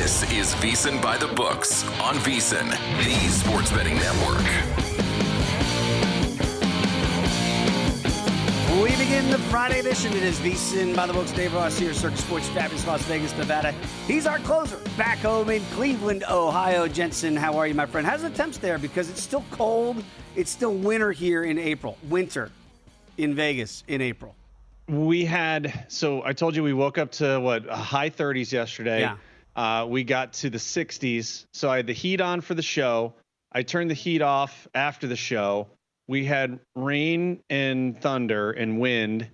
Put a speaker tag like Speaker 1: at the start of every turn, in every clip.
Speaker 1: This is VSiN by the Books on VSiN, the sports betting network.
Speaker 2: We begin the Friday edition. It is VSiN by the Books. Dave Ross here, Circus Sports, fabulous Las Vegas, Nevada. He's our closer back home in Cleveland, Ohio. Jensen, how are you, my friend? How's the temps there? Because it's still cold. It's still winter here in April. Winter in Vegas in April.
Speaker 3: So I told you we woke up to high 30s yesterday.
Speaker 2: Yeah.
Speaker 3: We got to the 60s. So I had the heat on for the show. I turned the heat off after the show. We had rain and thunder and wind,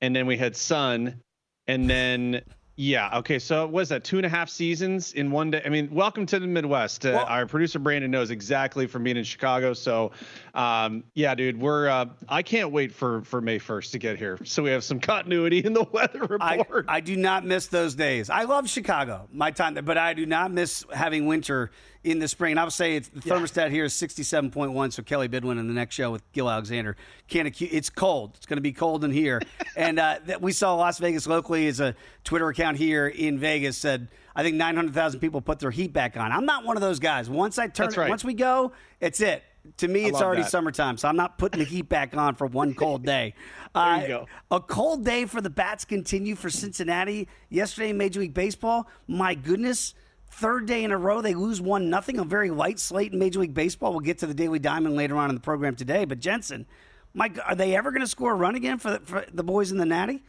Speaker 3: and then we had sun, and then so what was that, 2.5 seasons in one day? I mean, welcome to the Midwest. Our producer Brandon knows exactly from being in Chicago. So dude, we're I can't wait for May 1st to get here, so we have some continuity in the weather report.
Speaker 2: I do not miss those days. I love Chicago, my time there, but I do not miss having winter in the spring. And I would say the thermostat here is 67.1, so Kelly Bidwin in the next show with Gil Alexander it's cold. It's going to be cold in here. And we saw Las Vegas locally as a Twitter account here in Vegas said, I think 900,000 people put their heat back on. I'm not one of those guys. Once we go, it's it. To me, it's already summertime, so I'm not putting the heat back on for one cold day.
Speaker 3: There you go.
Speaker 2: A cold day for the Bats continue for Cincinnati. Yesterday in Major League Baseball, my goodness, third day in a row, they lose 1-0. A very light slate in Major League Baseball. We'll get to the Daily Diamond later on in the program today. But Jensen, are they ever going to score a run again for the boys in the Natty?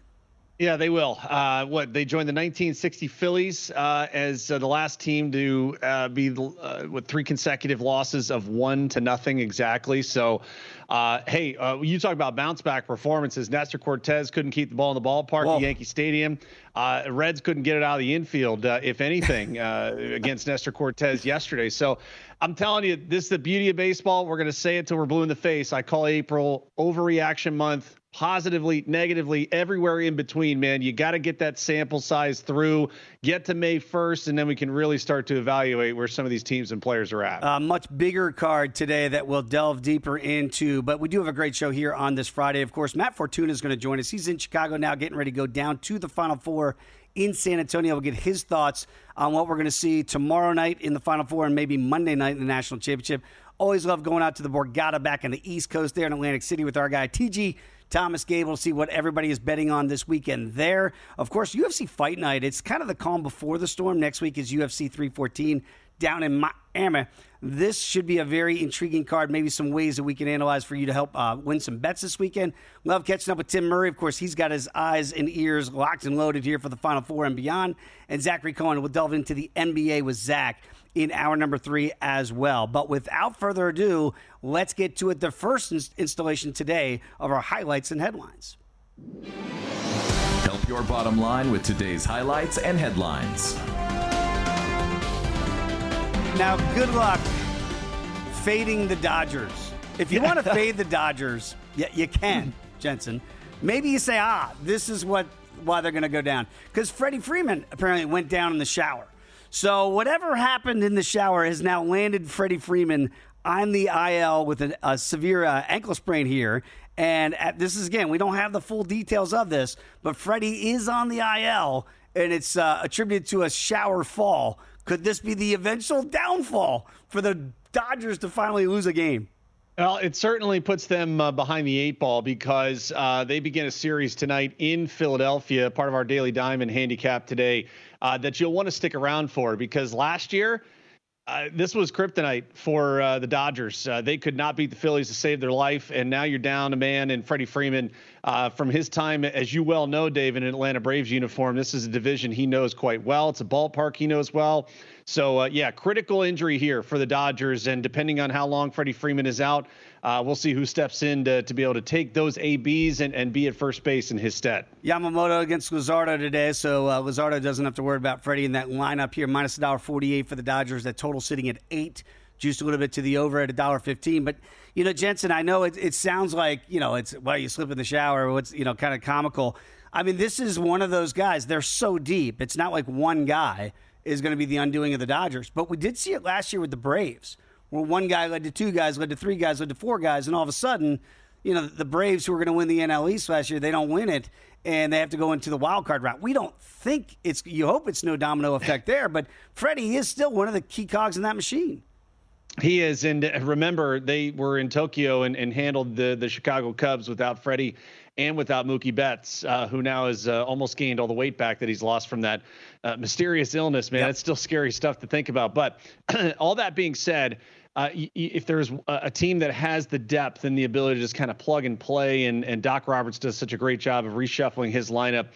Speaker 3: Yeah, they will. They joined the 1960 Phillies as the last team to be with 3 consecutive losses of 1-0 exactly. So, you talk about bounce back performances. Nestor Cortez couldn't keep the ball in the ballpark at Yankee Stadium. Reds couldn't get it out of the infield, if anything, against Nestor Cortez yesterday. So I'm telling you, this is the beauty of baseball. We're going to say it till we're blue in the face. I call April overreaction month. Positively, negatively, everywhere in between, man. You got to get that sample size through, get to May 1st, and then we can really start to evaluate where some of these teams and players are at.
Speaker 2: A much bigger card today that we'll delve deeper into, but we do have a great show here on this Friday. Of course, Matt Fortuna is going to join us. He's in Chicago now, getting ready to go down to the Final Four in San Antonio. We'll get his thoughts on what we're going to see tomorrow night in the Final Four and maybe Monday night in the National Championship. Always love going out to the Borgata back on the East Coast there in Atlantic City with our guy, TG Thomas Gable, to see what everybody is betting on this weekend there. Of course, UFC Fight Night, it's kind of the calm before the storm. Next week is UFC 314 down in Miami. This should be a very intriguing card, maybe some ways that we can analyze for you to help win some bets this weekend. Love catching up with Tim Murray. Of course, he's got his eyes and ears locked and loaded here for the Final Four and beyond. And Zachary Cohen will delve into the NBA with Zach in hour number 3 as well. But without further ado, let's get to it. The first installation today of our highlights and headlines.
Speaker 1: Help your bottom line with today's highlights and headlines.
Speaker 2: Now, good luck fading the Dodgers. If you want to fade the Dodgers, you can, Jensen. Maybe you say, this is why they're going to go down. Because Freddie Freeman apparently went down in the shower. So whatever happened in the shower has now landed Freddie Freeman on the IL with a severe ankle sprain here. And this is, again, we don't have the full details of this, but Freddie is on the IL, and it's attributed to a shower fall. Could this be the eventual downfall for the Dodgers to finally lose a game?
Speaker 3: Well, it certainly puts them behind the 8 ball because they begin a series tonight in Philadelphia, part of our Daily Diamond handicap today, that you'll want to stick around for, because last year this was kryptonite for the Dodgers. They could not beat the Phillies to save their life, and now you're down a man in Freddie Freeman from his time, as you well know, Dave, in an Atlanta Braves uniform. This is a division he knows quite well. It's a ballpark he knows well. So, critical injury here for the Dodgers, and depending on how long Freddie Freeman is out, we'll see who steps in to be able to take those ABs and be at first base in his stead.
Speaker 2: Yamamoto against Luzardo today, so Luzardo doesn't have to worry about Freddie in that lineup here. Minus $1.48 for the Dodgers. That total sitting at 8, juiced a little bit to the over at $1.15. But, Jensen, I know it sounds like, it's, you slip in the shower, what's, kind of comical. I mean, this is one of those guys. They're so deep. It's not like one guy is going to be the undoing of the Dodgers. But we did see it last year with the Braves, where one guy led to 2 guys, led to 3 guys, led to 4 guys, and all of a sudden, the Braves, who were going to win the NL East last year, they don't win it. and they have to go into the wild card route. We don't think you hope it's no domino effect there, but Freddie is still one of the key cogs in that machine.
Speaker 3: He is, and remember, they were in Tokyo and handled the Chicago Cubs without Freddie and without Mookie Betts, who now has almost gained all the weight back that he's lost from that mysterious illness, man. That's still scary stuff to think about. But all that being said, if there's a team that has the depth and the ability to just kind of plug and play, and Doc Roberts does such a great job of reshuffling his lineup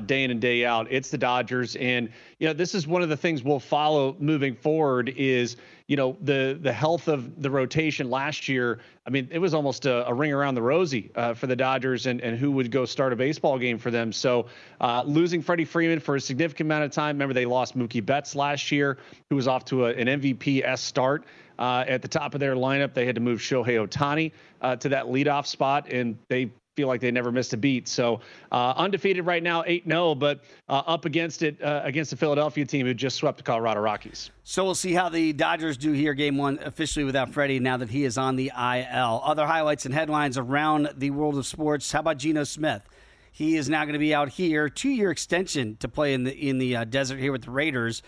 Speaker 3: day in and day out, it's the Dodgers. And, this is one of the things we'll follow moving forward is, the health of the rotation last year. I mean, it was almost a ring around the rosy for the Dodgers and who would go start a baseball game for them. So losing Freddie Freeman for a significant amount of time. Remember, they lost Mookie Betts last year, who was off to an MVP-esque start. At the top of their lineup, they had to move Shohei Ohtani to that leadoff spot, and they feel like they never missed a beat. So undefeated right now, 8-0, but up against the Philadelphia team who just swept the Colorado Rockies.
Speaker 2: So we'll see how the Dodgers do here, game one, officially without Freddie, now that he is on the IL. Other highlights and headlines around the world of sports. How about Geno Smith? He is now going to be out here, 2-year extension to play in the desert here with the Raiders.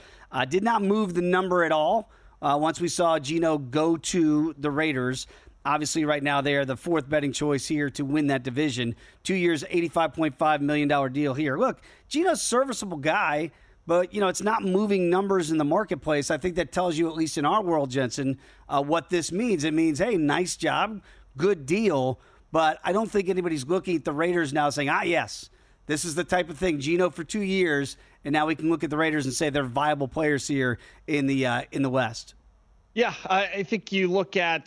Speaker 2: Did not move the number at all. Once we saw Geno go to the Raiders, obviously right now they are the fourth betting choice here to win that division. 2 years, $85.5 million deal here. Look, Geno's a serviceable guy, but, it's not moving numbers in the marketplace. I think that tells you, at least in our world, Jensen, what this means. It means, hey, nice job, good deal, but I don't think anybody's looking at the Raiders now saying, yes, this is the type of thing, Geno for 2 years, and now we can look at the Raiders and say they're viable players here in the West.
Speaker 3: Yeah, I think you look at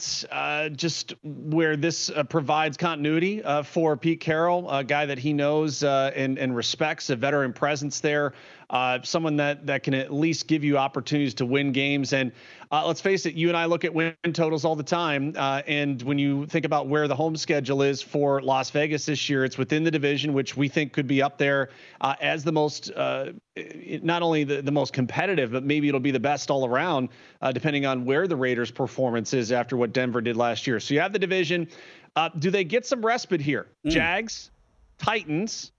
Speaker 3: just where this provides continuity for Pete Carroll, a guy that he knows and respects, a veteran presence there, someone that can at least give you opportunities to win games. And let's face it, you and I look at win totals all the time. And when you think about where the home schedule is for Las Vegas this year, it's within the division, which we think could be up there as the most, not only the most competitive, but maybe it'll be the best all around, depending on where the Raiders' performance is after what Denver did last year. So you have the division. Do they get some respite here? Jags, Titans,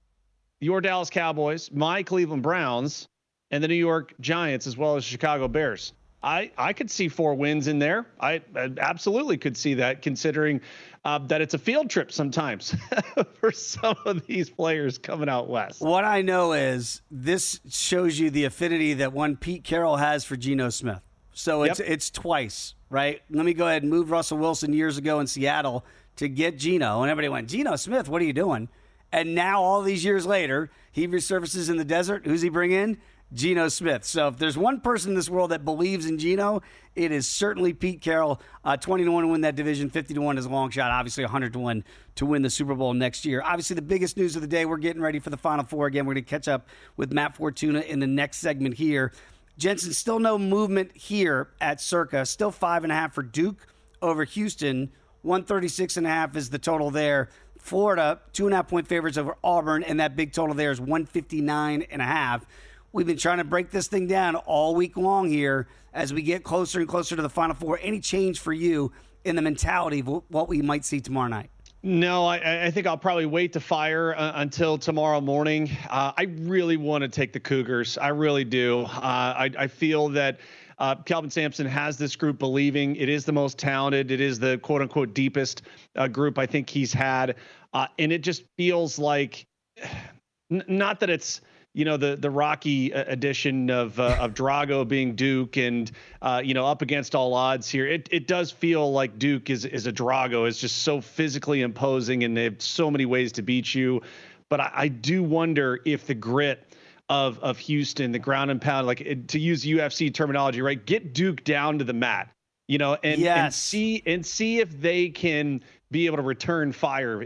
Speaker 3: your Dallas Cowboys, my Cleveland Browns, and the New York Giants, as well as Chicago Bears. I could see 4 wins in there. I absolutely could see that, considering that it's a field trip sometimes for some of these players coming out west.
Speaker 2: What I know is this shows you the affinity that one Pete Carroll has for Geno Smith. So it's twice, right? Let me go ahead and move Russell Wilson years ago in Seattle to get Geno, and everybody went, Geno Smith, what are you doing? And now all these years later, he resurfaces in the desert. Who's he bring in? Geno Smith. So if there's one person in this world that believes in Geno, it is certainly Pete Carroll. 20-1 to win that division, 50-1 is a long shot. Obviously 100-1 to win the Super Bowl next year. Obviously the biggest news of the day, we're getting ready for the Final Four. Again, we're going to catch up with Matt Fortuna in the next segment here. Jensen, still no movement here at Circa. Still 5.5 for Duke over Houston. 136.5 is the total there. Florida, 2.5-point favorites over Auburn, and that big total there is 159.5. We've been trying to break this thing down all week long here as we get closer and closer to the Final Four. Any change for you in the mentality of what we might see tomorrow night?
Speaker 3: No, I think I'll probably wait to fire until tomorrow morning. I really want to take the Cougars. I really do. I feel that Kelvin Sampson has this group believing it is the most talented. It is the quote unquote deepest group I think he's had. And it just feels like not that it's, the Rocky edition of Drago being Duke and, up against all odds here. It does feel like Duke is a Drago. It's just so physically imposing and they have so many ways to beat you. But I do wonder if the grit of Houston, the ground and pound, to use UFC terminology, right? Get Duke down to the mat, and see if they can be able to return fire.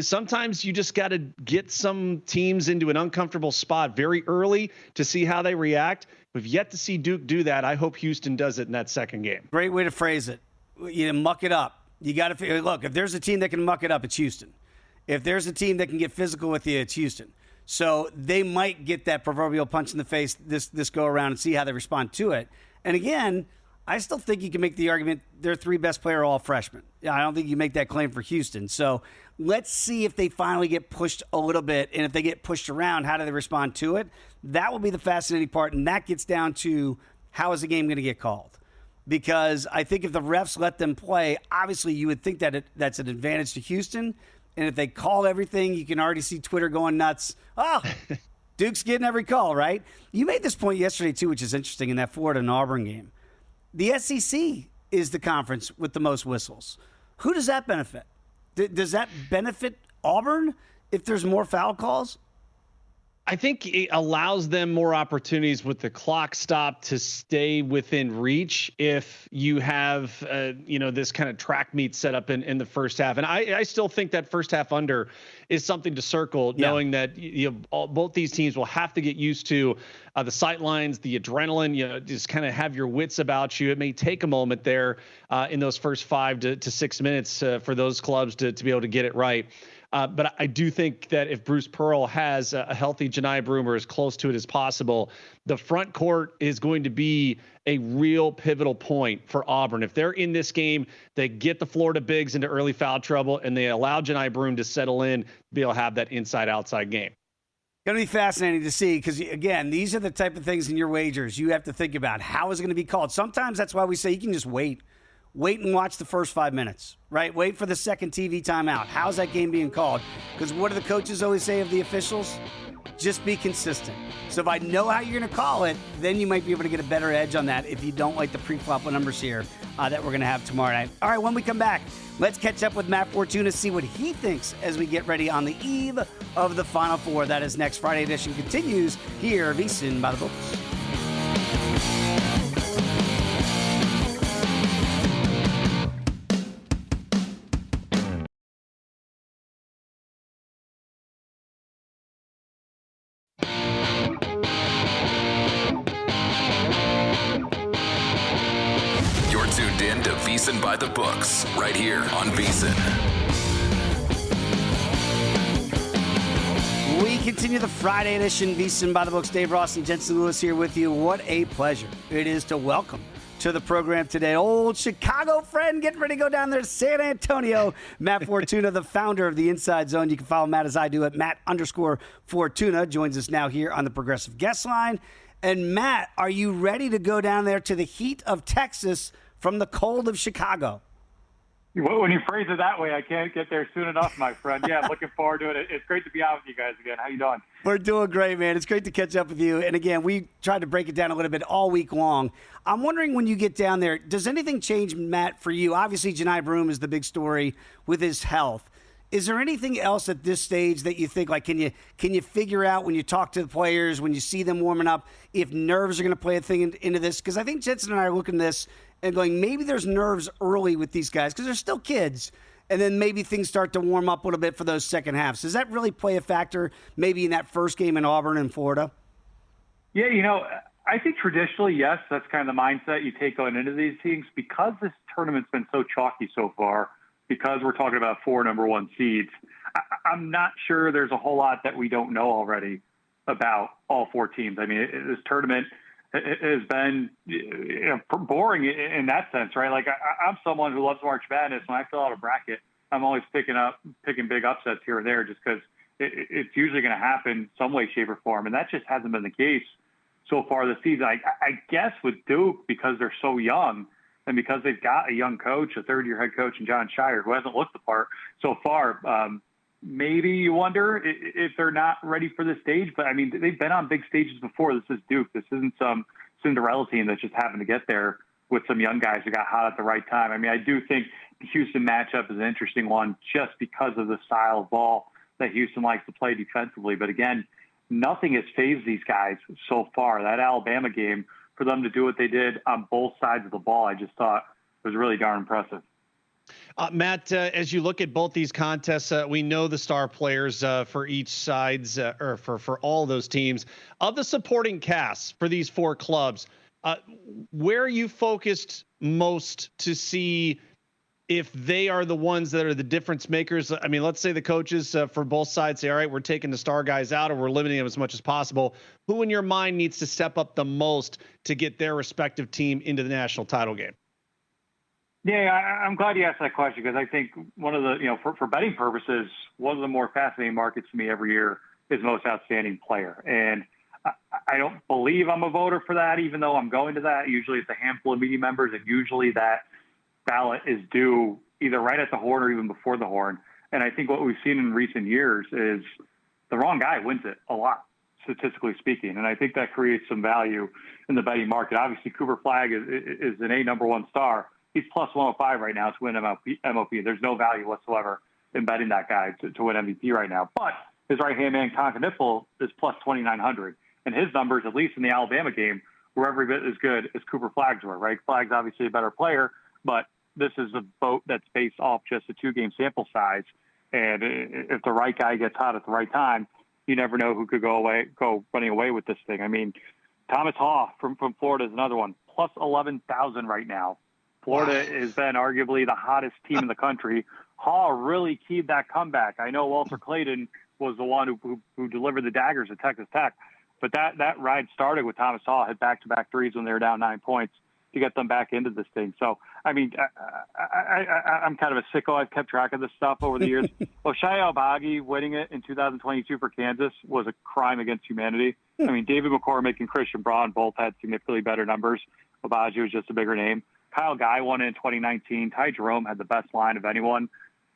Speaker 3: Sometimes you just got to get some teams into an uncomfortable spot very early to see how they react. We've yet to see Duke do that. I hope Houston does it in that second game.
Speaker 2: Great way to phrase it. You muck it up. You got to look. If there's a team that can muck it up, it's Houston. If there's a team that can get physical with you, it's Houston. So they might get that proverbial punch in the face this go around and see how they respond to it. And again, I still think you can make the argument their 3 best player are all freshmen. I don't think you make that claim for Houston. So let's see if they finally get pushed a little bit, and if they get pushed around, how do they respond to it? That will be the fascinating part, and that gets down to how is the game going to get called? Because I think if the refs let them play, obviously you would think that that's an advantage to Houston. And if they call everything, you can already see Twitter going nuts. Oh, Duke's getting every call, right? You made this point yesterday, too, which is interesting in that Florida and Auburn game. The SEC is the conference with the most whistles. Who does that benefit? Does that benefit Auburn if there's more foul calls?
Speaker 3: I think it allows them more opportunities with the clock stop to stay within reach if you have, this kind of track meet set up in the first half. And I still think that first half under is something to circle, knowing that both these teams will have to get used to the sight lines, the adrenaline, just kind of have your wits about you. It may take a moment there in those first 5 to 6 minutes for those clubs to be able to get it right. But I do think that if Bruce Pearl has a healthy Janai Broom or as close to it as possible, the front court is going to be a real pivotal point for Auburn. If they're in this game, they get the Florida bigs into early foul trouble, and they allow Janai Broom to settle in, be able to have that inside-outside game.
Speaker 2: Going to be fascinating to see because, again, these are the type of things in your wagers you have to think about. How is it going to be called? Sometimes that's why we say you can just wait. Wait and watch the first 5 minutes, right? Wait for the second TV timeout. How's that game being called? Because what do the coaches always say of the officials? Just be consistent. So if I know how you're going to call it, then you might be able to get a better edge on that if you don't like the pre-flop numbers here that we're going to have tomorrow night. All right, when we come back, let's catch up with Matt Fortuna, see what he thinks as we get ready on the eve of the Final Four. That is next. Friday edition continues here, VSiN by the Books.
Speaker 1: VSiN by the Books, right here on VSiN.
Speaker 2: We continue the Friday edition, VSiN by the Books. Dave Ross and Jensen Lewis here with you. What a pleasure it is to welcome to the program today old Chicago friend getting ready to go down there to San Antonio, Matt Fortuna, the founder of the Inside Zone. You can follow Matt as I do at Matt_Fortuna. Joins us now here on the Progressive Guest Line. And Matt, are you ready to go down there to the heat of Texas from the cold of Chicago?
Speaker 4: When you phrase it that way, I can't get there soon enough, my friend. Yeah, looking forward to it. It's great to be out with you guys again. How you doing?
Speaker 2: We're doing great, man. It's great to catch up with you. And again, we tried to break it down a little bit all week long. I'm wondering when you get down there, does anything change, Matt, for you? Obviously, Janai Broom is the big story with his health. Is there anything else at this stage that you think, like, can you figure out when you talk to the players, when you see them warming up, if nerves are going to play a thing into this? Because I think Jensen and I are looking at this and going, maybe there's nerves early with these guys because they're still kids, and then maybe things start to warm up a little bit for those second halves. Does that really play a factor maybe in that first game in Auburn and Florida?
Speaker 4: Yeah, I think traditionally, yes, that's kind of the mindset you take going into these teams because this tournament's been so chalky so far. Because we're talking about 4 number 1 seeds, I'm not sure there's a whole lot that we don't know already about all 4 teams. I mean, this tournament has been boring in that sense, right? Like I'm someone who loves March Madness. When I fill out a bracket, I'm always picking big upsets here or there just because it's usually going to happen some way, shape, or form. And that just hasn't been the case so far this season. I guess with Duke, because they're so young, and because they've got a young coach, a third-year head coach in John Shire, who hasn't looked the part so far, maybe you wonder if they're not ready for this stage. But, I mean, they've been on big stages before. This is Duke. This isn't some Cinderella team that's just having to get there with some young guys who got hot at the right time. I mean, I do think the Houston matchup is an interesting one just because of the style of ball that Houston likes to play defensively. But, again, nothing has fazed these guys so far. That Alabama game, for them to do what they did on both sides of the ball, I just thought was really darn impressive.
Speaker 3: Matt, as you look at both these contests, we know the star players for each sides or for all those teams. Of the supporting casts for these 4 clubs, where are you focused most to see if they are the ones that are the difference makers. I mean, let's say the coaches for both sides say, all right, we're taking the star guys out or we're limiting them as much as possible. Who in your mind needs to step up the most to get their respective team into the national title game?
Speaker 4: Yeah, I'm glad you asked that question because I think one of the, for betting purposes, one of the more fascinating markets to me every year is most outstanding player. And I don't believe I'm a voter for that, even though I'm going to that. Usually it's a handful of media members, and usually that ballot is due either right at the horn or even before the horn. And I think what we've seen in recent years is the wrong guy wins it a lot, statistically speaking. And I think that creates some value in the betting market. Obviously, Cooper Flagg is an number one star. He's plus 105 right now to win MOP. There's no value whatsoever in betting that guy to win MVP right now. But his right-hand man, Tonka Niffel, is plus 2,900. And his numbers, at least in the Alabama game, were every bit as good as Cooper Flagg's were, right? Flagg's obviously a better player, but this is a vote that's based off just a 2-game sample size. And if the right guy gets hot at the right time, you never know who could go running away with this thing. I mean, Thomas Haw from Florida is another one, plus 11,000 right now. Florida has been arguably the hottest team in the country. Haw really keyed that comeback. I know Walter Clayton was the one who delivered the daggers at Texas Tech, but that ride started with Thomas Haw, had back-to-back threes when they were down 9 points to get them back into this thing. So, I mean, I'm kind of a sicko. I've kept track of this stuff over the years. Oshai Albagi winning it in 2022 for Kansas was a crime against humanity. I mean, David McCormick and Christian Braun both had significantly better numbers. Albagi was just a bigger name. Kyle Guy won it in 2019. Ty Jerome had the best line of anyone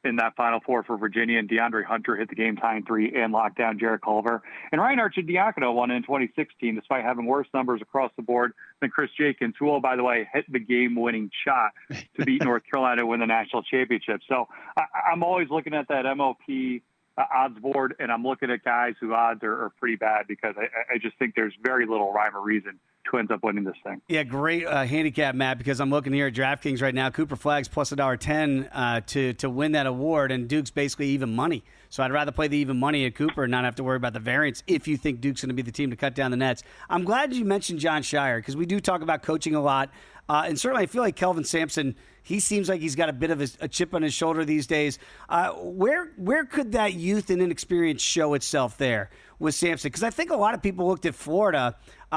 Speaker 4: in that Final Four for Virginia, and DeAndre Hunter hit the game-tying 3 and locked down Jarrett Culver. And Ryan Arcidiacono won it in 2016, despite having worse numbers across the board than Chris Jenkins, who, by the way, hit the game-winning shot to beat North Carolina to win the national championship. So I'm always looking at that MOP odds board, and I'm looking at guys whose odds are pretty bad because I just think there's very little rhyme or reason who ends up winning this thing.
Speaker 2: Yeah, great handicap, Matt, because I'm looking here at DraftKings right now. Cooper Flagg's plus $1.10 to win that award, and Duke's basically even money. So I'd rather play the even money at Cooper and not have to worry about the variance if you think Duke's going to be the team to cut down the nets. I'm glad you mentioned Jon Scheyer because we do talk about coaching a lot. And certainly I feel like Kelvin Sampson, he seems like he's got a bit of a chip on his shoulder these days. Where could that youth and inexperience show itself there with Sampson? Because I think a lot of people looked at Florida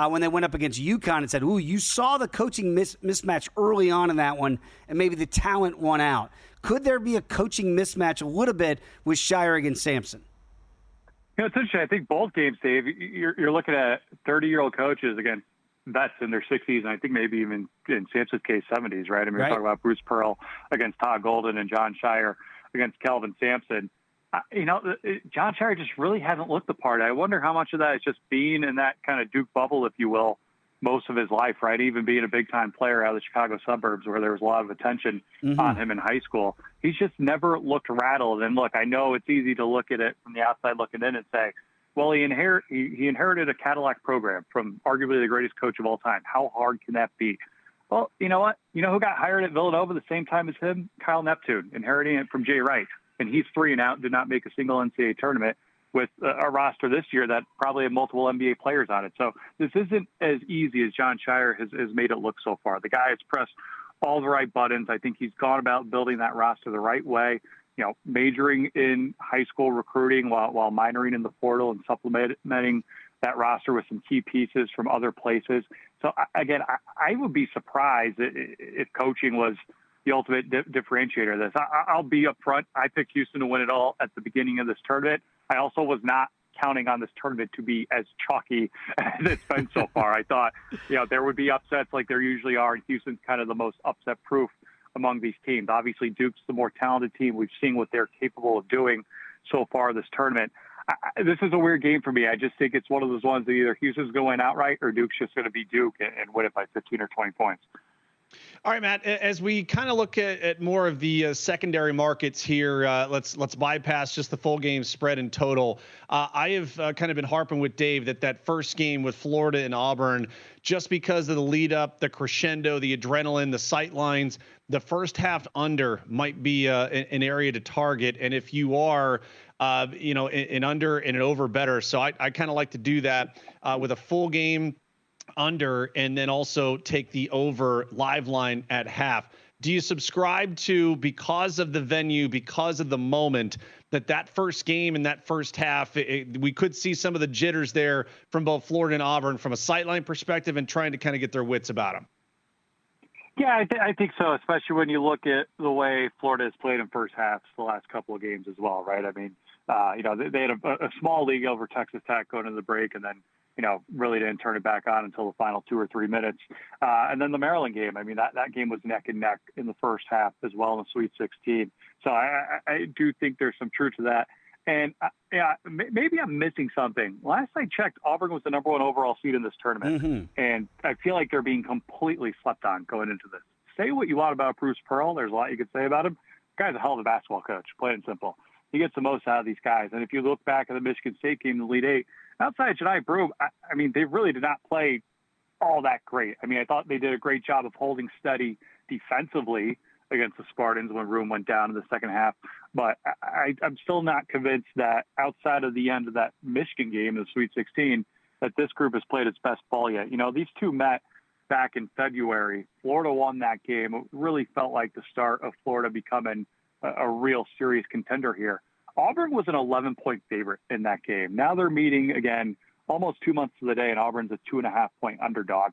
Speaker 2: when they went up against UConn and said, ooh, you saw the coaching mismatch early on in that one, and maybe the talent won out. Could there be a coaching mismatch a little bit with Scheyer against Sampson?
Speaker 4: It's interesting. I think both games, Dave, you're looking at 30-year-old coaches against vets in their 60s, and I think maybe even in Sampson's case, 70s, right? I mean, We're talking about Bruce Pearl against Todd Golden and Jon Scheyer against Kelvin Sampson. Jon Scheyer just really hasn't looked the part. I wonder how much of that is just being in that kind of Duke bubble, if you will, most of his life, right? Even being a big-time player out of the Chicago suburbs where there was a lot of attention on him in high school. He's just never looked rattled. And look, I know it's easy to look at it from the outside looking in and say, well, he inherited a Cadillac program from arguably the greatest coach of all time. How hard can that be? Well, you know what? You know who got hired at Villanova the same time as him? Kyle Neptune, inheriting it from Jay Wright. And he's 3 and out, did not make a single NCAA tournament with a roster this year that probably had multiple NBA players on it. So this isn't as easy as Jon Scheyer has made it look so far. The guy has pressed all the right buttons. I think he's gone about building that roster the right way, majoring in high school recruiting while minoring in the portal and supplementing that roster with some key pieces from other places. So again, I would be surprised if coaching was the ultimate differentiator of this. I'll be upfront. I picked Houston to win it all at the beginning of this tournament. I also was not counting on this tournament to be as chalky as it's been so far. I thought, there would be upsets like there usually are, and Houston's kind of the most upset-proof among these teams. Obviously, Duke's the more talented team. We've seen what they're capable of doing so far this tournament. This is a weird game for me. I just think it's one of those ones that either Houston's going outright or Duke's just going to be Duke and win it by 15 or 20 points.
Speaker 3: All right, Matt, as we kind of look at more of the secondary markets here, let's bypass just the full game spread in total. I have kind of been harping with Dave that first game with Florida and Auburn, just because of the lead up, the crescendo, the adrenaline, the sight lines, the first half under might be an area to target. And if you are, an under and an over better. So I kind of like to do that with a full game under, and then also take the over live line at half. Do you subscribe to, because of the venue, because of the moment, that first game and that first half, we could see some of the jitters there from both Florida and Auburn from a sightline perspective and trying to kind of get their wits about them?
Speaker 4: Yeah, I think so, especially when you look at the way Florida has played in first halves the last couple of games as well, right? I mean, they had a small lead over Texas Tech going into the break, and then, really didn't turn it back on until the final 2 or 3 minutes. And then the Maryland game, I mean, that game was neck and neck in the first half as well in the Sweet 16. So I do think there's some truth to that. And maybe I'm missing something. Last I checked, Auburn was the number 1 overall seed in this tournament.
Speaker 2: Mm-hmm.
Speaker 4: And I feel like they're being completely slept on going into this. Say what you want about Bruce Pearl. There's a lot you could say about him. The guy's a hell of a basketball coach, plain and simple. He gets the most out of these guys. And if you look back at the Michigan State game, the Elite Eight, outside of Jedi Broom, I mean, they really did not play all that great. I mean, I thought they did a great job of holding steady defensively against the Spartans when Room went down in the second half. But I'm still not convinced that outside of the end of that Michigan game, the Sweet 16, that this group has played its best ball yet. These two met back in February. Florida won that game. It really felt like the start of Florida becoming a real serious contender here. Auburn was an 11-point favorite in that game. Now they're meeting again almost 2 months to the day, and Auburn's a 2.5-point underdog.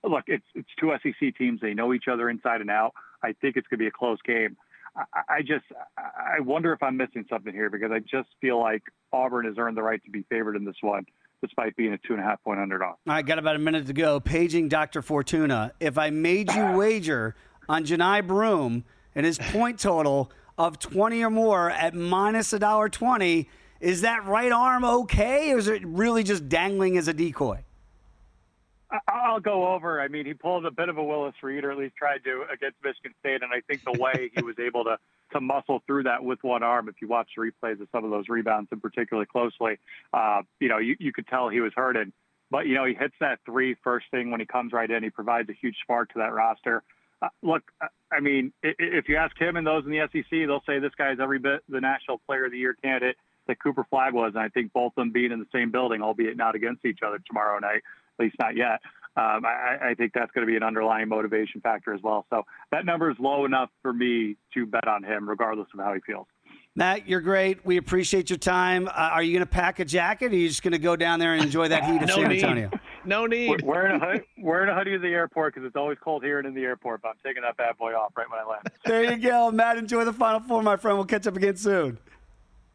Speaker 4: Look, it's two SEC teams. They know each other inside and out. I think it's going to be a close game. I wonder if I'm missing something here, because I just feel like Auburn has earned the right to be favored in this one, despite being a 2.5-point underdog.
Speaker 2: All right, got about a minute to go. Paging Dr. Fortuna. If I made you wager on Janai Broom and his point total of 20 or more at minus $1.20, is that right arm okay, or is it really just dangling as a decoy?
Speaker 4: I'll go over. I mean, he pulled a bit of a Willis Reed, or at least tried to, against Michigan State, and I think the way he was able to muscle through that with one arm, if you watch the replays of some of those rebounds, and particularly closely, you could tell he was hurting. But, he hits that three first thing when he comes right in. He provides a huge spark to that roster. Look, I mean, if you ask him and those in the SEC, they'll say this guy's every bit the National Player of the Year candidate that Cooper Flagg was. And I think both of them being in the same building, albeit not against each other tomorrow night, at least not yet. I think that's going to be an underlying motivation factor as well. So that number is low enough for me to bet on him, regardless of how he feels.
Speaker 2: Matt, you're great. We appreciate your time. Are you going to pack a jacket, or are you just going to go down there and enjoy that heat of San Antonio?
Speaker 3: No need.
Speaker 4: Wearing a hoodie at the airport, because it's always cold here and in the airport, but I'm taking that bad boy off right when I land.
Speaker 2: There you go. Matt, enjoy the Final Four, my friend. We'll catch up again soon.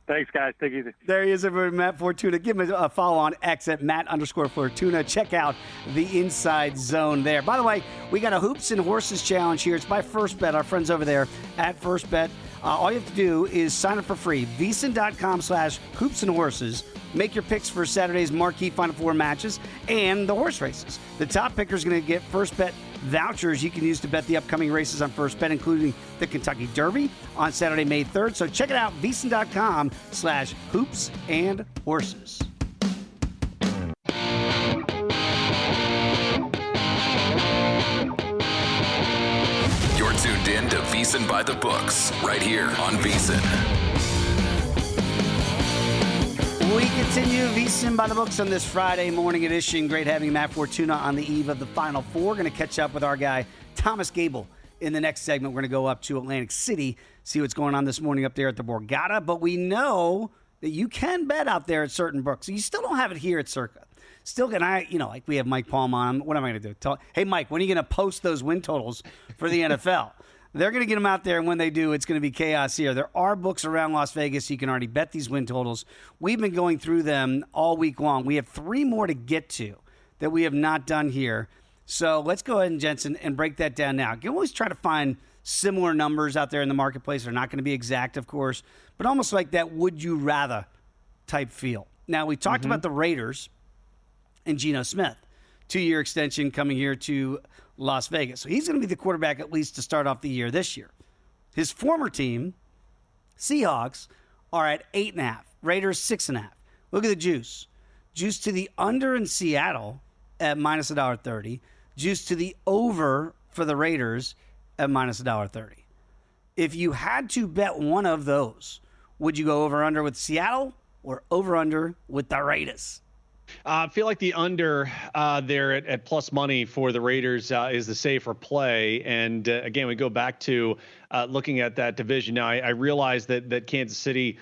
Speaker 4: Thanks, guys. Take it easy.
Speaker 2: There he is, everybody. Matt Fortuna. Give him a follow on X at Matt_Fortuna. Check out the Inside Zone there. By the way, we got a Hoops and Horses challenge here. It's by First Bet, our friends over there at First Bet. All you have to do is sign up for free. VSiN.com/hoops and horses. Make your picks for Saturday's marquee Final Four matches and the horse races. The top picker is going to get First Bet vouchers you can use to bet the upcoming races on First Bet, including the Kentucky Derby on Saturday, May 3rd. So check it out, VSiN.com/hoops and horses.
Speaker 1: You're tuned in to VSiN by the Books, right here on VSiN.
Speaker 2: We continue VSiN by the Books on this Friday morning edition. Great having Matt Fortuna on the eve of the Final Four. Going to catch up with our guy, Thomas Gable, in the next segment. We're going to go up to Atlantic City, see what's going on this morning up there at the Borgata. But we know that you can bet out there at certain books. You still don't have it here at Circa. Still, like we have Mike Palm on. What am I going to do? Hey, Mike, when are you going to post those win totals for the NFL? They're going to get them out there, and when they do, it's going to be chaos here. There are books around Las Vegas. You can already bet these win totals. We've been going through them all week long. We have 3 more to get to that we have not done here. So let's go ahead and, Jensen, and break that down now. You can always try to find similar numbers out there in the marketplace. They're not going to be exact, of course, but almost like that would-you-rather type feel. Now, we talked about the Raiders and Geno Smith. 2-year extension coming here to Las Vegas. So he's going to be the quarterback at least to start off the year this year. His former team, Seahawks, are at 8.5. Raiders, 6.5. Look at the juice. Juice to the under in Seattle at minus $1.30. Juice to the over for the Raiders at minus $1.30. If you had to bet one of those, would you go over under with Seattle or over under with the Raiders?
Speaker 3: I feel like the under there at plus money for the Raiders is the safer play. And again, we go back to looking at that division. Now, I realize that Kansas City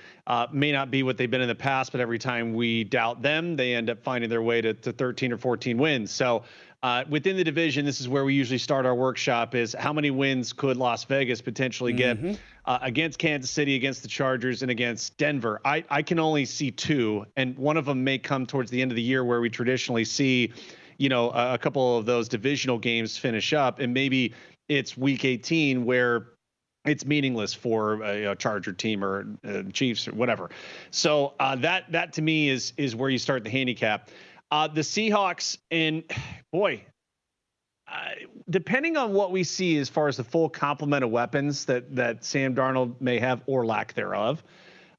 Speaker 3: may not be what they've been in the past, but every time we doubt them, they end up finding their way to 13 or 14 wins. So within the division, this is where we usually start our workshop, is how many wins could Las Vegas potentially get against Kansas City, against the Chargers, and against Denver. I can only see two, and one of them may come towards the end of the year where we traditionally see, a couple of those divisional games finish up, and maybe it's week 18 where it's meaningless for a Charger team or Chiefs or whatever. So that to me is where you start the handicap. The Seahawks, and boy, depending on what we see as far as the full complement of weapons that Sam Darnold may have or lack thereof,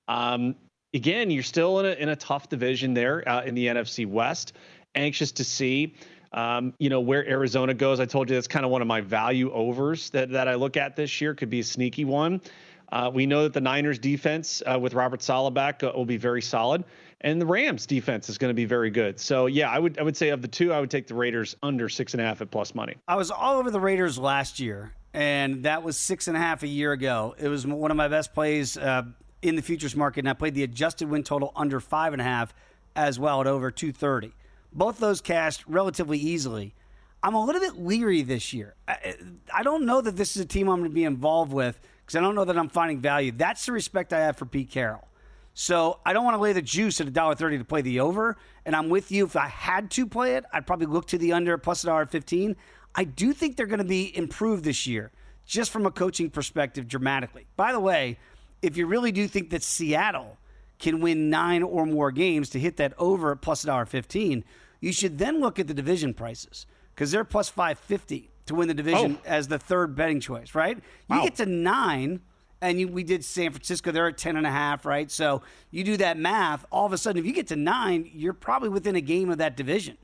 Speaker 3: again, you're still in a tough division there in the NFC West. Anxious to see, where Arizona goes. I told you that's kind of one of my value overs that I look at this year. Could be a sneaky one. We know that the Niners defense with Robert Saleh back will be very solid, and the Rams defense is going to be very good. So yeah, I would say of the two, I would take the Raiders under 6.5 at plus money.
Speaker 2: I was all over the Raiders last year, and that was 6.5 a year ago. It was one of my best plays in the futures market, and I played the adjusted win total under 5.5 as well at over 230. Both those cashed relatively easily. I'm a little bit leery this year. I don't know that this is a team I'm going to be involved with because I don't know that I'm finding value. That's the respect I have for Pete Carroll. So I don't want to lay the juice at $1.30 to play the over. And I'm with you. If I had to play it, I'd probably look to the under plus $1.15. I do think they're going to be improved this year, just from a coaching perspective, dramatically. By the way, if you really do think that Seattle can win 9 or more games to hit that over at plus $1.15, you should then look at the division prices because they're plus 550 to win the division as the third betting choice, right? You get to 9, and we did San Francisco. They're at 10.5, right? So you do that math. All of a sudden, if you get to 9, you're probably within a game of that division.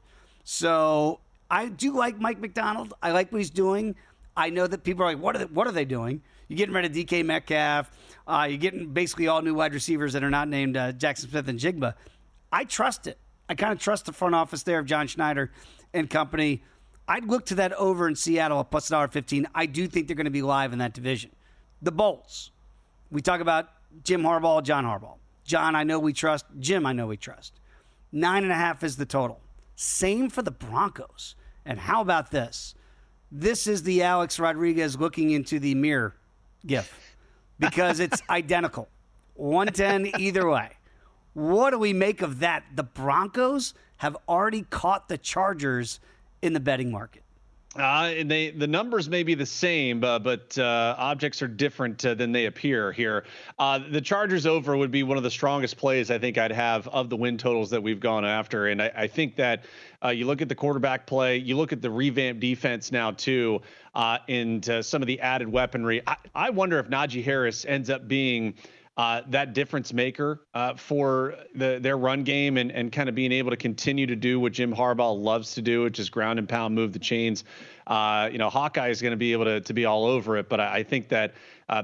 Speaker 2: So I do like Mike McDonald. I like what he's doing. I know that people are like, what are they doing? You're getting rid of DK Metcalf. You're getting basically all new wide receivers that are not named Jackson Smith and Jigba. I trust it. I kind of trust the front office there of John Schneider and company. I'd look to that over in Seattle at plus $1.15. I do think they're going to be live in that division. The Bolts. We talk about Jim Harbaugh, John Harbaugh. John, I know we trust. Jim, I know we trust. 9.5 is the total. Same for the Broncos. And how about this? This is the Alex Rodriguez looking into the mirror gif because it's identical. 110 either way. What do we make of that? The Broncos have already caught the Chargers in the betting market.
Speaker 3: And the numbers may be the same, but objects are different than they appear here. The Chargers over would be one of the strongest plays I think I'd have of the win totals that we've gone after. And I think that you look at the quarterback play, you look at the revamped defense now too, and some of the added weaponry. I wonder if Najee Harris ends up being that difference maker for their run game and kind of being able to continue to do what Jim Harbaugh loves to do, which is ground and pound, move the chains. Hawkeye is going to be able to be all over it, but I think that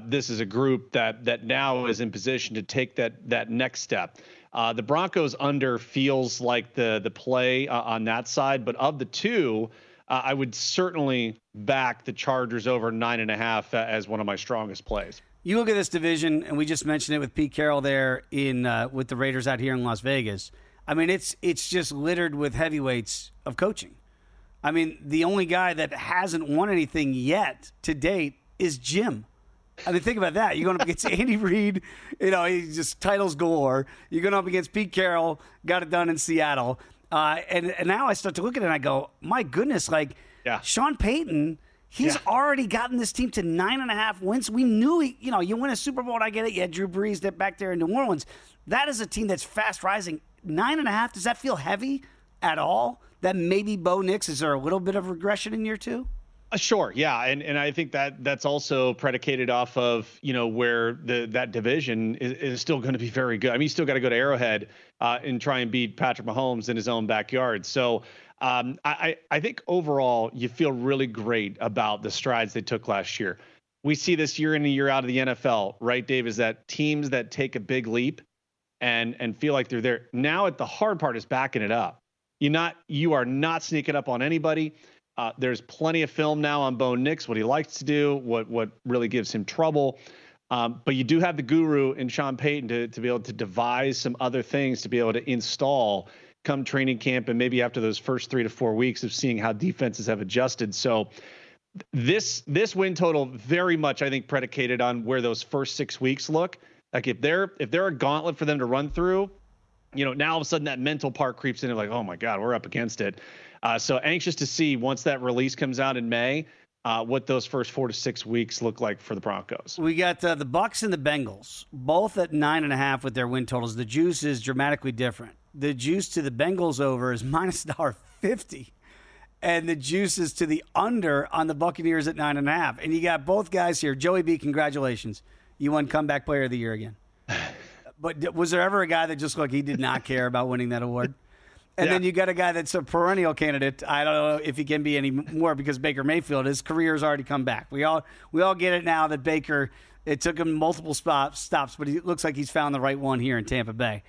Speaker 3: this is a group that now is in position to take that next step. The Broncos under feels like the play on that side, but of the two, I would certainly back the Chargers over 9.5 as one of my strongest plays.
Speaker 2: You look at this division, and we just mentioned it with Pete Carroll there with the Raiders out here in Las Vegas. I mean, it's just littered with heavyweights of coaching. I mean, the only guy that hasn't won anything yet to date is Jim. I mean, think about that. You're going up against Andy Reid, he's just titles galore. You're going up against Pete Carroll, got it done in Seattle. And now I start to look at it and I go, my goodness, Sean Payton – he's already gotten this team to 9.5 wins. We knew, you win a Super Bowl, and I get it. You had Drew Brees back there in New Orleans. That is a team that's fast rising. 9.5, does that feel heavy at all? That maybe Bo Nix, is there a little bit of regression in year two?
Speaker 3: Sure, yeah, and I think that's also predicated off of where that division is still going to be very good. I mean, you still got to go to Arrowhead and try and beat Patrick Mahomes in his own backyard. So I think overall you feel really great about the strides they took last year. We see this year in and year out of the NFL, right, Dave? Is that teams that take a big leap and feel like they're there. Now, the hard part is backing it up. You are not sneaking up on anybody. There's plenty of film now on Bo Nix, what he likes to do, what really gives him trouble. But you do have the guru in Sean Payton to be able to devise some other things to be able to install come training camp and maybe after those first 3 to 4 weeks of seeing how defenses have adjusted. So this win total very much, I think, predicated on where those first 6 weeks look. Like if they're a gauntlet for them to run through, now all of a sudden that mental part creeps in and like, oh my God, we're up against it. So anxious to see once that release comes out in May, what those first 4 to 6 weeks look like for the Broncos.
Speaker 2: We got the Bucs and the Bengals, both at 9.5 with their win totals. The juice is dramatically different. The juice to the Bengals over is minus $1.50. And the juice is to the under on the Buccaneers at 9.5. And you got both guys here. Joey B, congratulations. You won Comeback Player of the Year again. But was there ever a guy that just looked like he did not care about winning that award? And then you got a guy that's a perennial candidate. I don't know if he can be any more because Baker Mayfield, his career has already come back. We all get it now that Baker, it took him multiple stops, but he looks like he's found the right one here in Tampa Bay.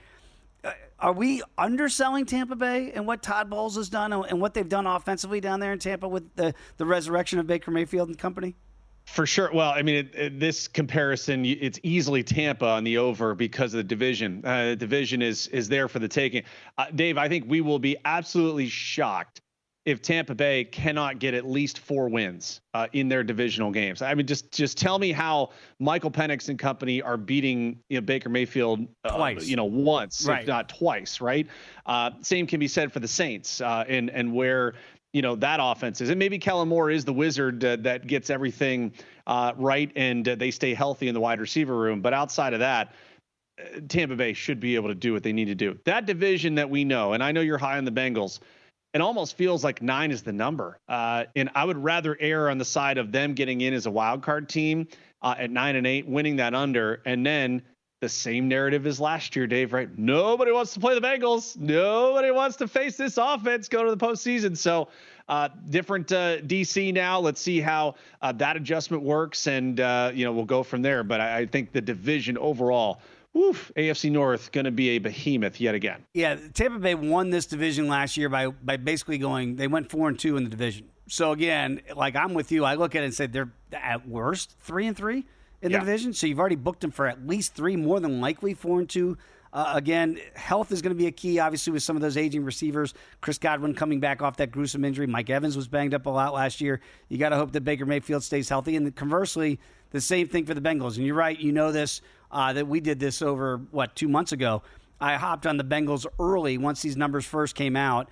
Speaker 2: Are we underselling Tampa Bay and what Todd Bowles has done and what they've done offensively down there in Tampa with the resurrection of Baker Mayfield and company?
Speaker 3: For sure. Well, I mean, this comparison, it's easily Tampa on the over because of the division. The division is there for the taking. Dave, I think we will be absolutely shocked if Tampa Bay cannot get at least 4 wins in their divisional games. I mean, just tell me how Michael Penix and company are beating Baker Mayfield
Speaker 2: twice,
Speaker 3: once,
Speaker 2: right,
Speaker 3: if not twice, right? Same can be said for the Saints and where that offense is. And maybe Kellen Moore is the wizard that gets everything right and they stay healthy in the wide receiver room. But outside of that, Tampa Bay should be able to do what they need to do. That division that we know, and I know you're high on the Bengals, it almost feels like 9 is the number. And I would rather err on the side of them getting in as a wild card team at 9-8, winning that under, and then the same narrative as last year, Dave, right? Nobody wants to play the Bengals. Nobody wants to face this offense, go to the postseason. So different DC now. Let's see how that adjustment works, and we'll go from there. But I think the division overall, AFC North going to be a behemoth yet again.
Speaker 2: Yeah, Tampa Bay won this division last year by basically they went 4-2 in the division. So again, like I'm with you, I look at it and say they're at worst 3-3 in the division. So you've already booked them for at least 3, more than likely 4-2. Again, health is going to be a key, obviously, with some of those aging receivers. Chris Godwin coming back off that gruesome injury. Mike Evans was banged up a lot last year. You got to hope that Baker Mayfield stays healthy. And conversely, the same thing for the Bengals. And you're right, this, that we did this over, 2 months ago. I hopped on the Bengals early once these numbers first came out.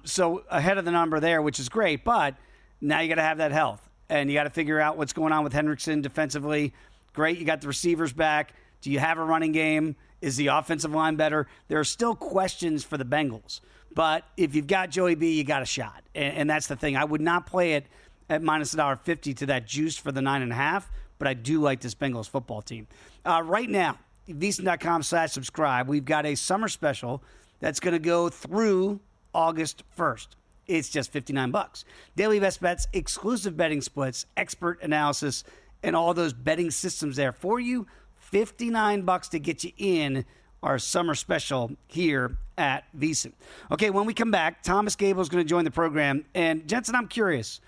Speaker 2: So ahead of the number there, which is great. But now you got to have that health. And you got to figure out what's going on with Hendrickson defensively. Great, you got the receivers back. Do you have a running game? Is the offensive line better? There are still questions for the Bengals. But if you've got Joey B, you got a shot. And that's the thing. I would not play it at minus $1.50 to that juice for the 9.5, but I do like this Bengals football team. Right now, VSiN.com/subscribe, we've got a summer special that's going to go through August 1st. It's just $59. Daily best bets, exclusive betting splits, expert analysis, and all those betting systems there for you. $59 to get you in our summer special here at VSiN. Okay, when we come back, Thomas Gable is going to join the program. And Jensen, I'm curious.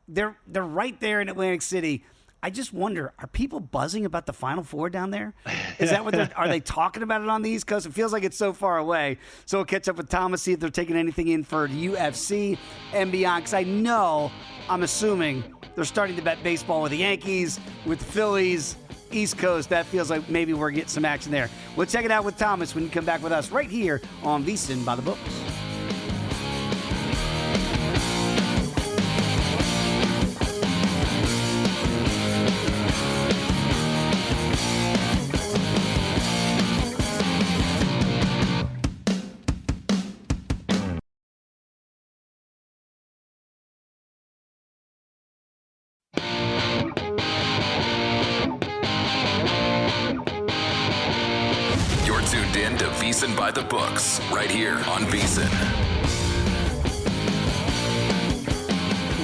Speaker 2: They're right there in Atlantic City. I just wonder, are people buzzing about the Final Four down there? Is that what are they talking about it on the East Coast? It feels like it's so far away. So we'll catch up with Thomas, see if they're taking anything in for UFC and beyond. Because I'm assuming they're starting to bet baseball with the Yankees, with the Phillies, East Coast. That feels like maybe we're getting some action there. We'll check it out with Thomas when you come back with us right here on VSiN by the Books.
Speaker 1: VSiN by the Books, right here on VSiN.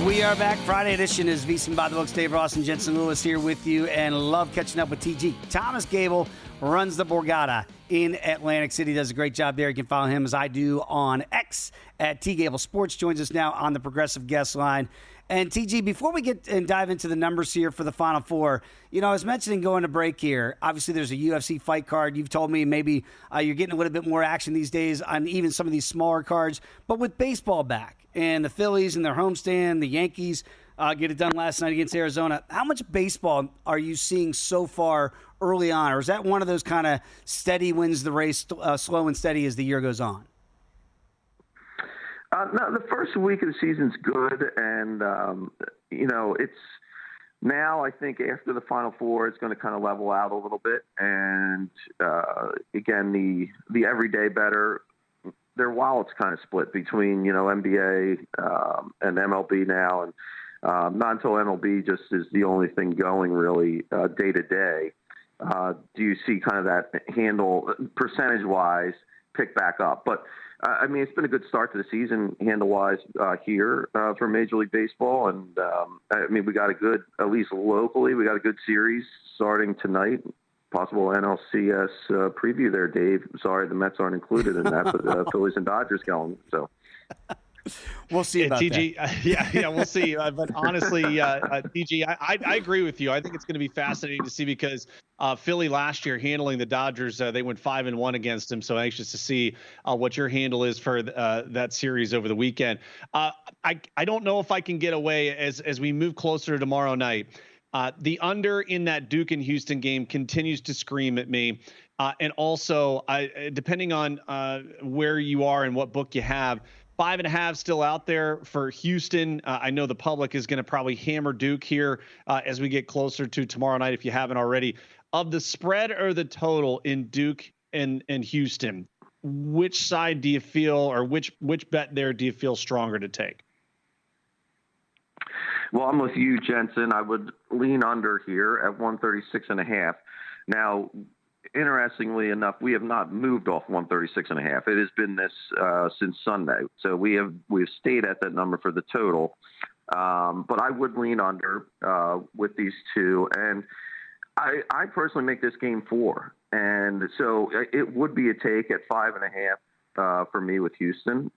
Speaker 2: We are back. Friday edition is VSiN by the Books. Dave Ross and Jensen Lewis here with you, and love catching up with TG. Thomas Gable runs the Borgata in Atlantic City. Does a great job there. You can follow him as I do on X at Gable Sports. Joins us now on the Progressive Guest Line. And TG, before we get and dive into the numbers here for the Final Four, I was mentioning going to break here. Obviously, there's a UFC fight card. You've told me maybe you're getting a little bit more action these days on even some of these smaller cards. But with baseball back and the Phillies and their homestand, the Yankees get it done last night against Arizona, how much baseball are you seeing so far early on? Or is that one of those kind of steady wins the race, slow and steady as the year goes on?
Speaker 5: No, the first week of the season's good, and it's now I think after the Final Four, it's going to kind of level out a little bit, and again, the everyday better, their wallets kind of split between NBA and MLB now, and not until MLB just is the only thing going really day to day. Do you see kind of that handle percentage-wise pick back up? But it's been a good start to the season handle-wise here for Major League Baseball. And, we got a good, at least locally, we got a good series starting tonight. Possible NLCS preview there, Dave. Sorry, the Mets aren't included in that, but Phillies and Dodgers going. So
Speaker 2: we'll see about
Speaker 3: TG,
Speaker 2: that.
Speaker 3: Yeah, we'll see. But honestly, TG, I agree with you. I think it's going to be fascinating to see because Philly last year handling the Dodgers, they went 5-1 against them. So anxious to see what your handle is for that series over the weekend. I don't know if I can get away as we move closer to tomorrow night. The under in that Duke and Houston game continues to scream at me. And also, depending on where you are and what book you have, 5.5 still out there for Houston. I know the public is going to probably hammer Duke here as we get closer to tomorrow night, if you haven't already. Of the spread or the total in Duke and Houston, which side do you feel, or which bet there do you feel stronger to take?
Speaker 5: Well, I'm with you, Jensen. I would lean under here at 136.5. Now, interestingly enough, we have not moved off 136.5. It has been this since Sunday. So we've stayed at that number for the total. But I would lean under with these two. And I personally make this game 4. And so it would be a take at 5.5 for me with Houston.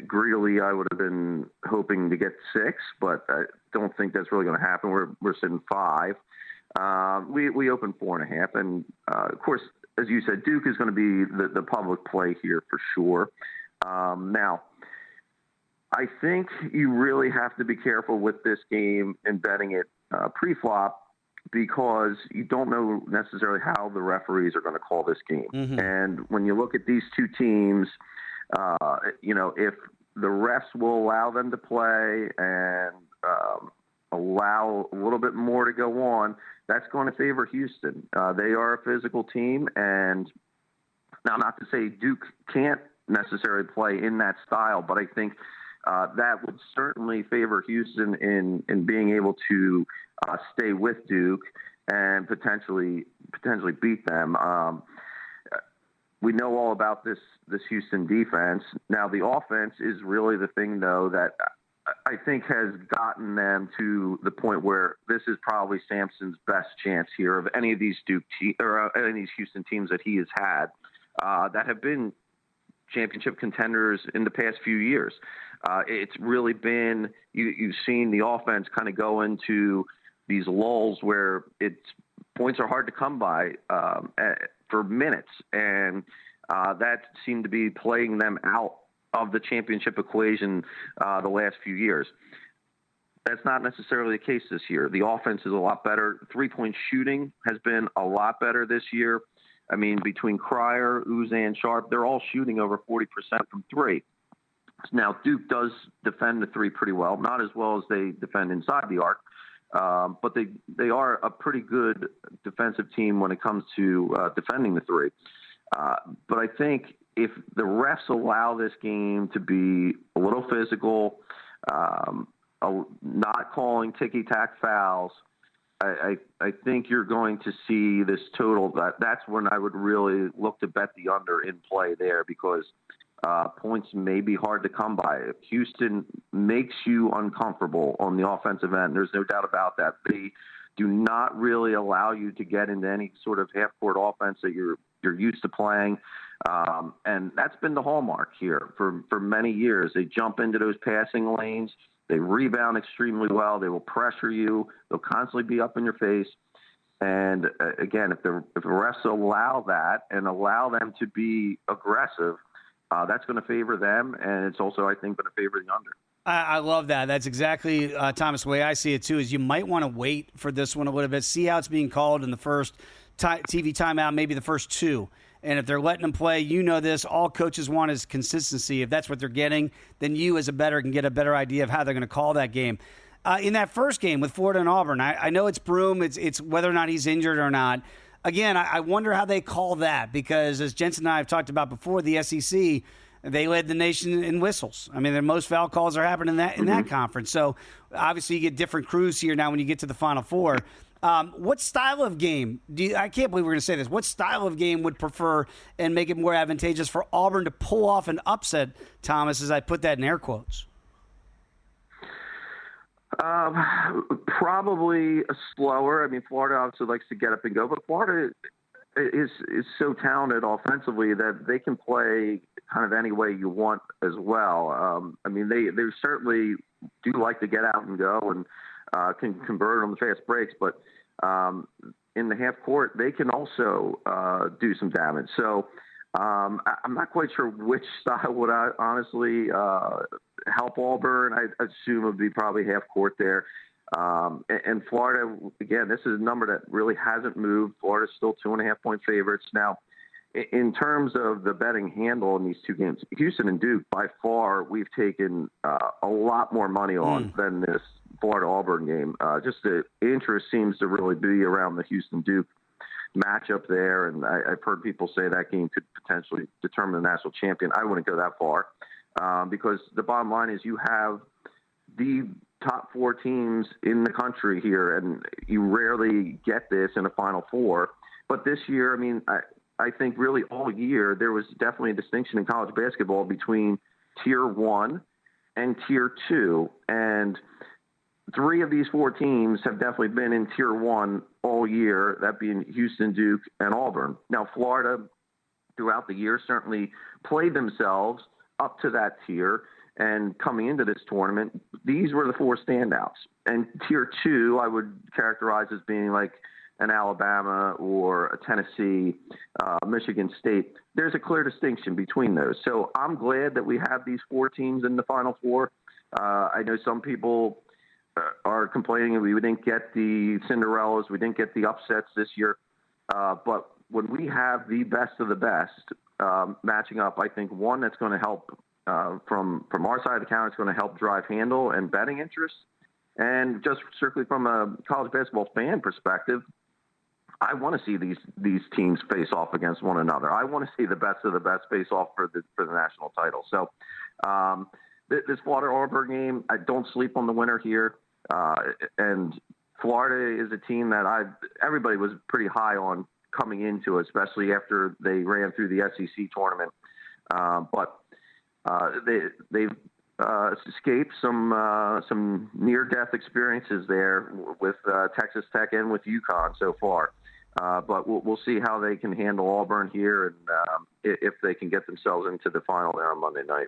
Speaker 5: Greedily, I would have been hoping to get 6, but I don't think that's really going to happen. We're sitting 5. We opened 4.5, and of course, as you said, Duke is going to be the public play here for sure. Now, I think you really have to be careful with this game and betting it pre-flop because you don't know necessarily how the referees are going to call this game. Mm-hmm. And when you look at these two teams, if the refs will allow them to play and allow a little bit more to go on, that's going to favor Houston. They are a physical team, and now not to say Duke can't necessarily play in that style, but I think that would certainly favor Houston in being able to stay with Duke and potentially beat them. We know all about this Houston defense. Now, the offense is really the thing, though, that I think has gotten them to the point where this is probably Sampson's best chance here of any of these any of these Houston teams that he has had that have been championship contenders in the past few years. It's really been you've seen the offense kind of go into these lulls where points are hard to come by for minutes, and that seemed to be playing them out of the championship equation the last few years. That's not necessarily the case this year. The offense is a lot better. Three-point shooting has been a lot better this year. I mean, between Cryer, Uzan, Sharp, they're all shooting over 40% from three. Now, Duke does defend the three pretty well, not as well as they defend inside the arc, but they are a pretty good defensive team when it comes to defending the three. But I think if the refs allow this game to be a little physical, not calling ticky-tack fouls, I think you're going to see this total. That's when I would really look to bet the under in play there because points may be hard to come by. If Houston makes you uncomfortable on the offensive end, there's no doubt about that. They do not really allow you to get into any sort of half-court offense that you're you're used to playing. And that's been the hallmark here for many years. They jump into those passing lanes. They rebound extremely well. They will pressure you. They'll constantly be up in your face. And again, if the refs allow that and allow them to be aggressive, that's going to favor them. And it's also, I think, going to favor the under.
Speaker 2: I love that. That's exactly, Thomas, the way I see it, too, is you might want to wait for this one a little bit, see how it's being called in the first TV timeout, maybe the first two. And if they're letting them play, you know this, all coaches want is consistency. If that's what they're getting, then you as a bettor can get a better idea of how they're going to call that game. In that first game with Florida and Auburn, I know it's Broom, it's whether or not he's injured or not. Again, I wonder how they call that because, as Jensen and I have talked about before, the SEC, they led the nation in whistles. I mean, the most foul calls are happening in that conference. So, obviously, you get different crews here now when you get to the Final Four. What style of game I can't believe we're going to say this. What style of game would prefer and make it more advantageous for Auburn to pull off an upset, Thomas, as I put that in air quotes?
Speaker 5: Probably slower. I mean, Florida obviously likes to get up and go, but Florida is so talented offensively that they can play kind of any way you want as well. I mean, they certainly do like to get out and go and can convert on the fast breaks, but in the half court, they can also do some damage. So I'm not quite sure which style would I honestly help Auburn. I assume it would be probably half court there. And Florida, again, this is a number that really hasn't moved. Florida's still 2.5-point favorites. Now, in terms of the betting handle in these two games, Houston and Duke, by far, we've taken a lot more money on than this Florida-Auburn game. Just the interest seems to really be around the Houston-Duke matchup there, and I've heard people say that game could potentially determine the national champion. I wouldn't go that far because the bottom line is you have the top four teams in the country here, and you rarely get this in a Final Four. But this year, I mean, I think really all year there was definitely a distinction in college basketball between Tier 1 and Tier 2, and three of these four teams have definitely been in Tier 1 all year, that being Houston, Duke, and Auburn. Now, Florida, throughout the year, certainly played themselves up to that tier, and coming into this tournament, these were the four standouts. And Tier 2, I would characterize as being like an Alabama or a Tennessee, Michigan State. There's a clear distinction between those. So I'm glad that we have these four teams in the Final Four. I know some people are complaining we didn't get the Cinderellas, we didn't get the upsets this year. But when we have the best of the best matching up, I think one that's going to help from our side of the counter, it's going to help drive handle and betting interest. And just strictly from a college basketball fan perspective, I want to see these teams face off against one another. I want to see the best of the best face off for the national title. So this Florida-Auburn game, I don't sleep on the winner here. And Florida is a team that everybody was pretty high on coming into, especially after they ran through the SEC tournament. But they've escaped some near-death experiences there with Texas Tech and with UConn so far. But we'll see how they can handle Auburn here and if they can get themselves into the final there on Monday night.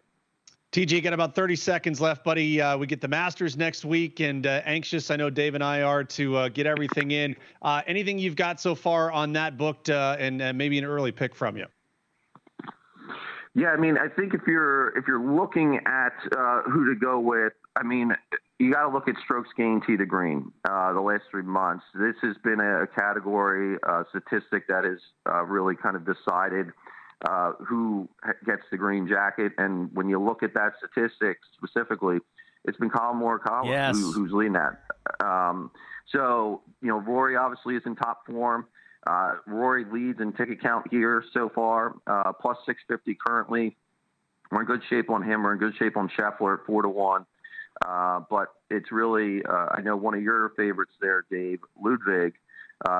Speaker 3: TJ, got about 30 seconds left, buddy. We get the Masters next week, and anxious, I know Dave and I are, to get everything in. Anything you've got so far on that booked and maybe an early pick from you?
Speaker 5: Yeah, I mean, I think if you're looking at who to go with, I mean, you got to look at strokes gained tee to green the last 3 months. This has been a category statistic that has really kind of decided who gets the green jacket. And when you look at that statistic specifically, it's been Colin Morikawa
Speaker 2: yes.
Speaker 5: who's leading that. So, Rory obviously is in top form. Rory leads in ticket count here so far, plus 650 currently. We're in good shape on him. We're in good shape on Scheffler at 4-1. But it's really, I know one of your favorites there, Dave, Ludwig,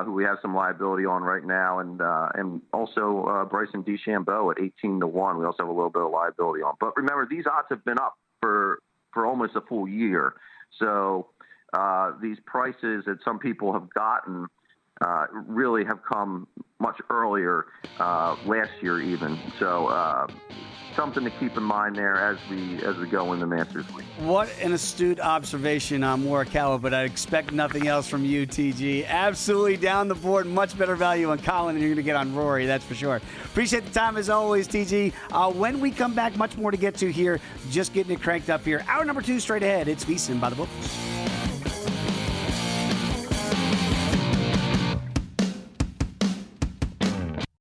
Speaker 5: who we have some liability on right now, and also Bryson DeChambeau at 18-1. We also have a little bit of liability on. But remember, these odds have been up for almost a full year. So these prices that some people have gotten really have come much earlier last year even. So something to keep in mind there as we go in the Masters Week.
Speaker 2: What an astute observation on Morikawa, but I expect nothing else from you, TG. Absolutely down the board, much better value on Colin than you're going to get on Rory, that's for sure. Appreciate the time as always, TG. When we come back, much more to get to here. Just getting it cranked up here. Hour number 2 straight ahead. It's VSiN by the books.